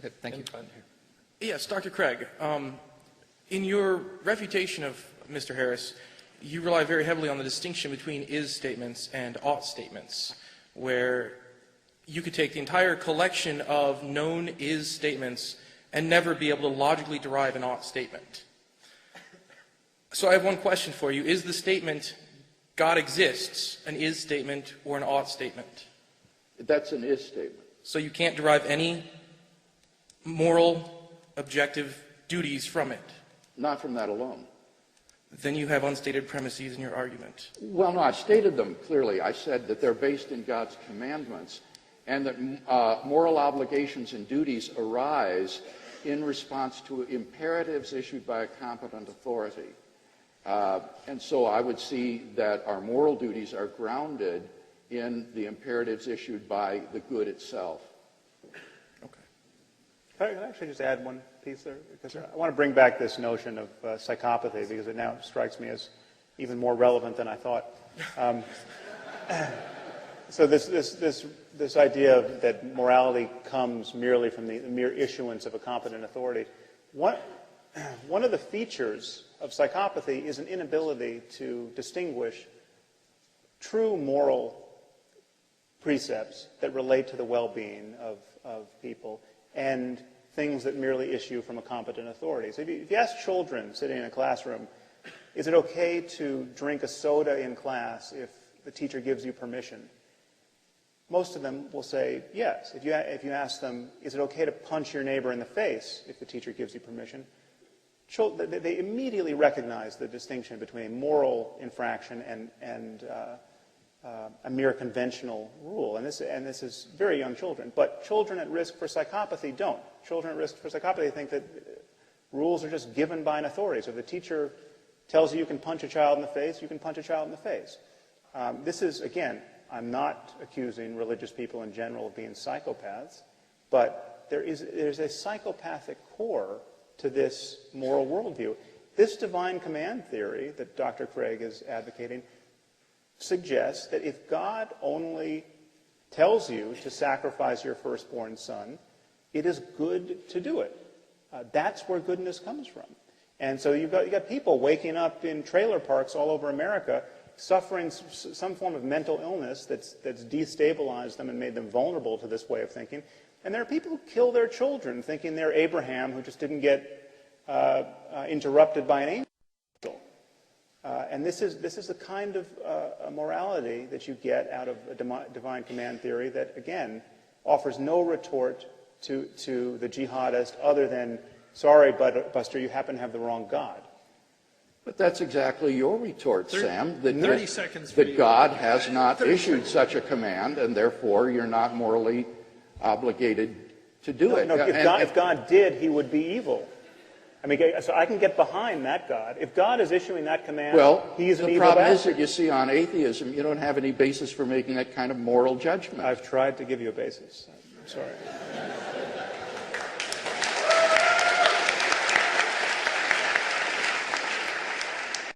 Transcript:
Okay, thank you. Yes, Dr. Craig. In your refutation of Mr. Harris, you rely very heavily on the distinction between is statements and ought statements, where you could take the entire collection of known is statements and never be able to logically derive an ought statement. So I have one question for you. Is the statement God exists an is statement or an ought statement? That's an is statement. So you can't derive any moral, objective duties from it? Not from that alone. Then you have unstated premises in your argument. Well, no, I stated them clearly. I said that they're based in God's commandments and that moral obligations and duties arise in response to imperatives issued by a competent authority. And so I would see that our moral duties are grounded in the imperatives issued by the good itself. Can I actually just add one piece there? Because I want to bring back this notion of psychopathy, because it now strikes me as even more relevant than I thought. So this idea that morality comes merely from the mere issuance of a competent authority. One of the features of psychopathy is an inability to distinguish true moral precepts that relate to the well-being of people and things that merely issue from a competent authority. So if you ask children sitting in a classroom, is it okay to drink a soda in class if the teacher gives you permission? Most of them will say yes. If you ask them, is it okay to punch your neighbor in the face if the teacher gives you permission? They immediately recognize the distinction between a moral infraction and a mere conventional rule. And this is very young children. But children at risk for psychopathy don't. Children at risk for psychopathy think that rules are just given by an authority. So if the teacher tells you you can punch a child in the face, you can punch a child in the face. This is, again, I'm not accusing religious people in general of being psychopaths, but there's a psychopathic core to this moral worldview. This divine command theory that Dr. Craig is advocating suggests that if God only tells you to sacrifice your firstborn son, it is good to do it. That's where goodness comes from. And so you've got people waking up in trailer parks all over America suffering some form of mental illness that's destabilized them and made them vulnerable to this way of thinking. And there are people who kill their children thinking they're Abraham who just didn't get interrupted by an angel. And this is the kind of morality that you get out of a divine command theory that, again, offers no retort to the jihadist other than, sorry, Buster, you happen to have the wrong God. But that's exactly your retort, Sam, that 30 seconds that God has not issued such a command, and therefore you're not morally obligated to do it. No, if God did, he would be evil. I mean, so I can get behind that God. If God is issuing that command, he's an evil bastard. The problem is that you see on atheism, you don't have any basis for making that kind of moral judgment. I've tried to give you a basis. I'm sorry.